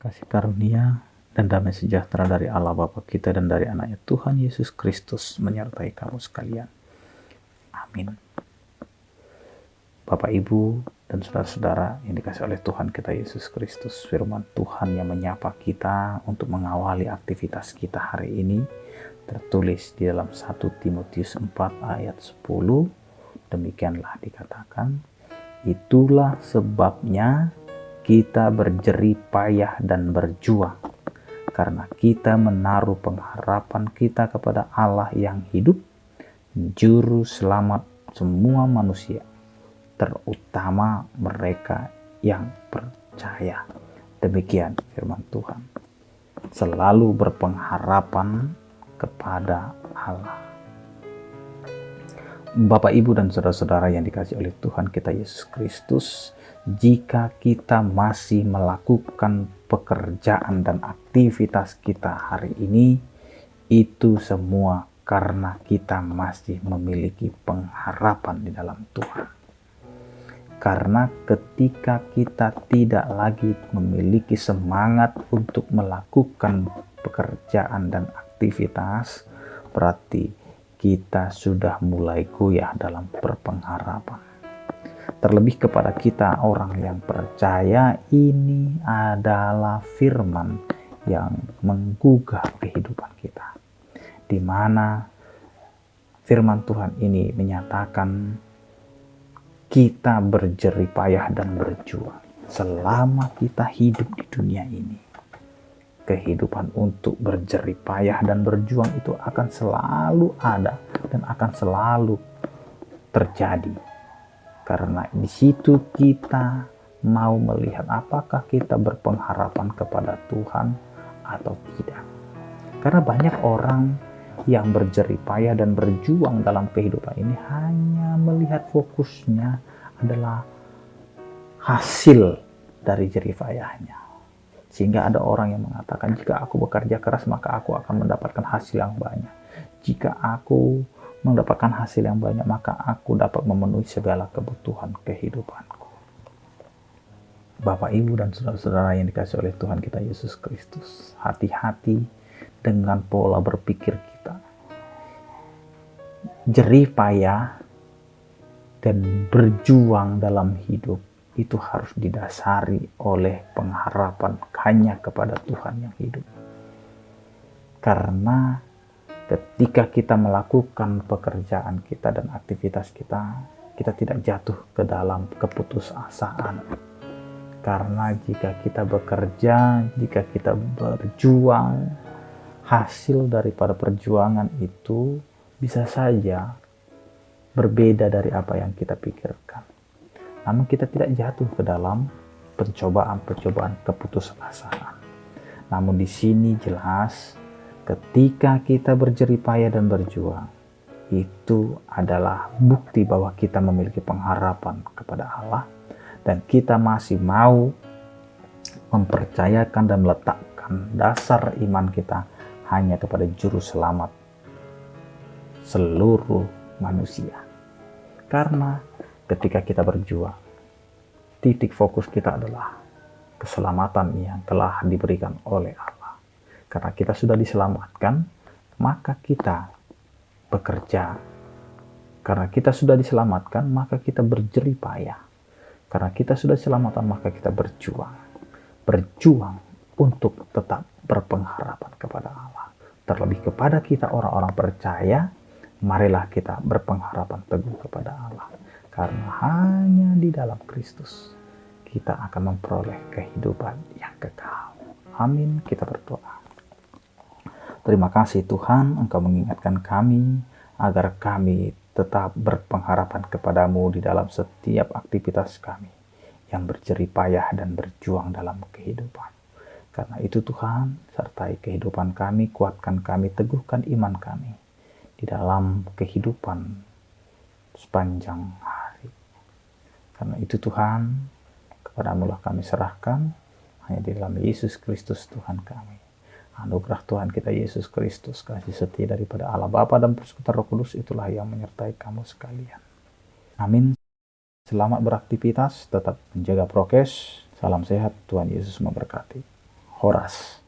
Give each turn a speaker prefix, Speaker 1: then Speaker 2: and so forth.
Speaker 1: kasih karunia, dan damai sejahtera dari Allah Bapa kita dan dari anaknya Tuhan Yesus Kristus menyertai kamu sekalian. Amin. Bapak, Ibu, dan saudara-saudara yang dikasihi oleh Tuhan kita Yesus Kristus, firman Tuhan yang menyapa kita untuk mengawali aktivitas kita hari ini tertulis di dalam 1 Timotius 4 ayat 10. Demikianlah dikatakan, itulah sebabnya kita berjerih payah dan berjuang, karena kita menaruh pengharapan kita kepada Allah yang hidup, Juru Selamat semua manusia, terutama mereka yang percaya. Demikian firman Tuhan. Selalu berpengharapan kepada Allah. Bapak, Ibu, dan saudara-saudara yang dikasihi oleh Tuhan kita Yesus Kristus, jika kita masih melakukan pekerjaan dan aktivitas kita hari ini, itu semua karena kita masih memiliki pengharapan di dalam Tuhan. Karena ketika kita tidak lagi memiliki semangat untuk melakukan pekerjaan dan aktivitas, berarti kita sudah mulai goyah dalam berpengharapan. Terlebih kepada kita orang yang percaya, ini adalah firman yang menggugah kehidupan kita, di mana firman Tuhan ini menyatakan kita berjerih payah dan berjuang selama kita hidup di dunia ini. Kehidupan untuk berjerih payah dan berjuang itu akan selalu ada dan akan selalu terjadi. Karena di situ kita mau melihat apakah kita berpengharapan kepada Tuhan atau tidak. Karena banyak orang yang berjerih payah dan berjuang dalam kehidupan ini hanya melihat fokusnya adalah hasil dari jerih payahnya. Sehingga ada orang yang mengatakan, jika aku bekerja keras maka aku akan mendapatkan hasil yang banyak. Jika aku mendapatkan hasil yang banyak maka aku dapat memenuhi segala kebutuhan kehidupanku. Bapak, Ibu, dan saudara-saudara yang dikasihi oleh Tuhan kita Yesus Kristus, hati-hati dengan pola berpikir kita. Jerih payah dan berjuang dalam hidup itu harus didasari oleh pengharapan hanya kepada Tuhan yang hidup. Karena ketika kita melakukan pekerjaan kita dan aktivitas kita, kita tidak jatuh ke dalam keputusasaan. Karena jika kita bekerja, jika kita berjuang, hasil daripada perjuangan itu bisa saja berbeda dari apa yang kita pikirkan. Namun kita tidak jatuh ke dalam pencobaan-pencobaan keputusasaan. Namun di sini jelas ketika kita berjerih payah dan berjuang, itu adalah bukti bahwa kita memiliki pengharapan kepada Allah dan kita masih mau mempercayakan dan meletakkan dasar iman kita hanya kepada Juru Selamat seluruh manusia. Karena ketika kita berjuang, titik fokus kita adalah keselamatan yang telah diberikan oleh Allah. Karena kita sudah diselamatkan, maka kita bekerja. Karena kita sudah diselamatkan, maka kita berjerih payah. Karena kita sudah diselamatkan, maka kita berjuang. Berjuang untuk tetap berpengharapan kepada Allah. Terlebih kepada kita orang-orang percaya, marilah kita berpengharapan teguh kepada Allah. Karena hanya di dalam Kristus kita akan memperoleh kehidupan yang kekal. Amin. Kita berdoa. Terima kasih Tuhan, Engkau mengingatkan kami agar kami tetap berpengharapan kepadamu di dalam setiap aktivitas kami yang berjerih payah dan berjuang dalam kehidupan. Karena itu Tuhan, sertai kehidupan kami, kuatkan kami, teguhkan iman kami di dalam kehidupan sepanjang hari. Karena itu Tuhan, kepadamu-lah kami serahkan, hanya di dalam Yesus Kristus Tuhan kami. Anugerah Tuhan kita Yesus Kristus, kasih setia daripada Allah Bapa dan Persekutuan Roh Kudus, itulah yang menyertai kamu sekalian. Amin. Selamat beraktivitas, tetap menjaga prokes. Salam sehat, Tuhan Yesus memberkati. Horas.